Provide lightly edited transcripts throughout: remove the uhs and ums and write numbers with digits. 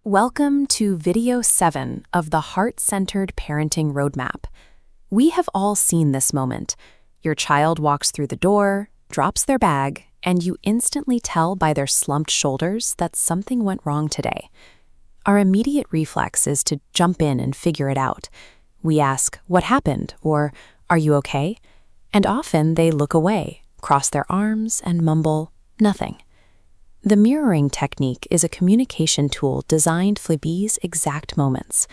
Welcome to Video 7 of the Heart-Centered Parenting Roadmap. We have all seen this moment. Your child walks through the door, drops their bag, and you instantly tell by their slumped shoulders that something went wrong today. Our immediate reflex is to jump in and figure it out. We ask, "What happened?" or "Are you okay?" And often they look away, cross their arms, and mumble, "Nothing." The mirroring technique is a communication tool designed for these exact moments.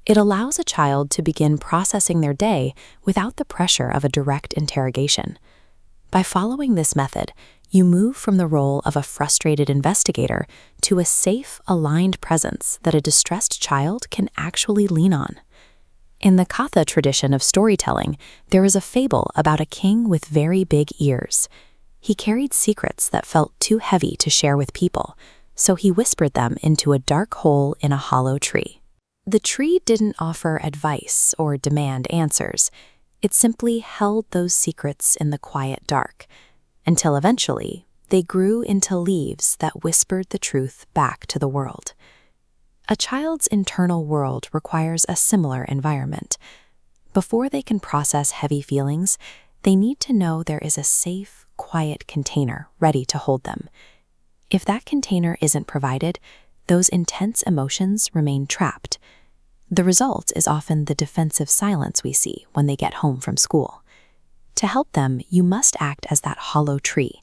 It allows a child to begin processing their day without the pressure of a direct interrogation. By following this method, you move from the role of a frustrated investigator to a safe, aligned presence that a distressed child can actually lean on. In the Katha tradition of storytelling, there is a fable about a king with very big ears. He carried secrets that felt too heavy to share with people, so he whispered them into a dark hole in a hollow tree. The tree didn't offer advice or demand answers. It simply held those secrets in the quiet dark, until eventually they grew into leaves that whispered the truth back to the world. A child's internal world requires a similar environment. Before they can process heavy feelings, they need to know there is a safe, quiet container ready to hold them. If that container isn't provided, those intense emotions remain trapped. The result is often the defensive silence we see when they get home from school. To help them, you must act as that hollow tree,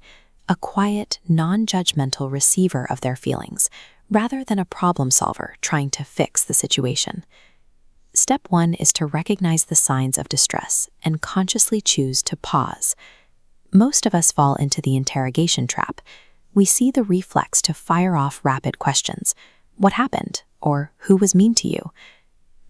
a quiet, non-judgmental receiver of their feelings, rather than a problem solver trying to fix the situation. Step 1 is to recognize the signs of distress and consciously choose to pause. Most of us fall into the interrogation trap. We see the reflex to fire off rapid questions. What happened? Or who was mean to you?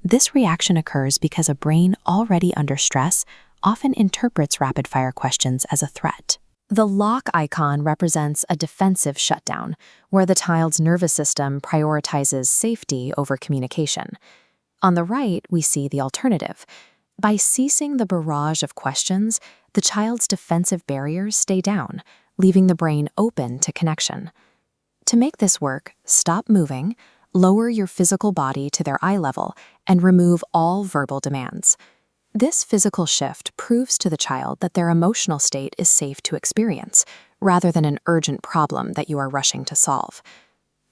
This reaction occurs because a brain already under stress often interprets rapid-fire questions as a threat. The lock icon represents a defensive shutdown, where the child's nervous system prioritizes safety over communication. On the right, we see the alternative. By ceasing the barrage of questions, the child's defensive barriers stay down, leaving the brain open to connection. To make this work, stop moving, lower your physical body to their eye level, and remove all verbal demands. This physical shift proves to the child that their emotional state is safe to experience, rather than an urgent problem that you are rushing to solve.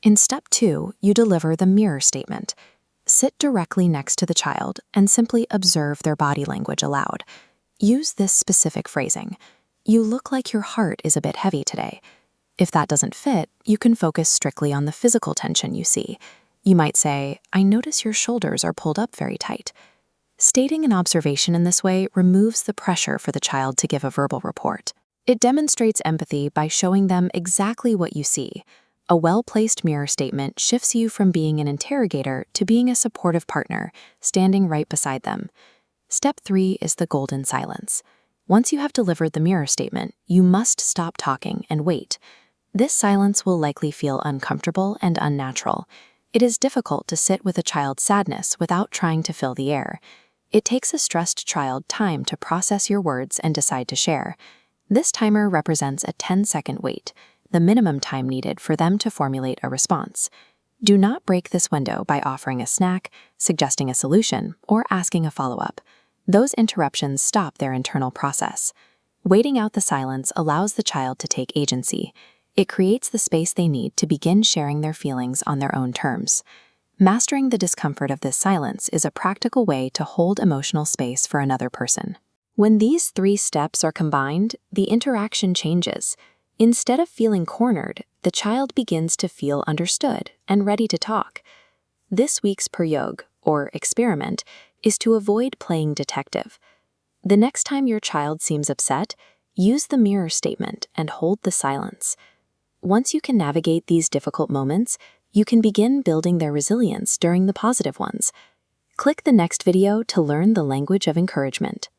In step 2, you deliver the mirror statement. Sit directly next to the child and simply observe their body language aloud. Use this specific phrasing. "You look like your heart is a bit heavy today." If that doesn't fit, you can focus strictly on the physical tension you see. You might say, "I notice your shoulders are pulled up very tight." Stating an observation in this way removes the pressure for the child to give a verbal report. It demonstrates empathy by showing them exactly what you see. A well-placed mirror statement shifts you from being an interrogator to being a supportive partner, standing right beside them. Step 3 is the golden silence. Once you have delivered the mirror statement, you must stop talking and wait. This silence will likely feel uncomfortable and unnatural. It is difficult to sit with a child's sadness without trying to fill the air. It takes a stressed child time to process your words and decide to share. This timer represents a 10-second wait, the minimum time needed for them to formulate a response. Do not break this window by offering a snack, suggesting a solution, or asking a follow-up. Those interruptions stop their internal process. Waiting out the silence allows the child to take agency. It creates the space they need to begin sharing their feelings on their own terms. Mastering the discomfort of this silence is a practical way to hold emotional space for another person. When these 3 steps are combined, the interaction changes. Instead of feeling cornered, the child begins to feel understood and ready to talk. This week's prayog, or experiment, is to avoid playing detective. The next time your child seems upset, use the mirror statement and hold the silence. Once you can navigate these difficult moments, you can begin building their resilience during the positive ones. Click the next video to learn the language of encouragement.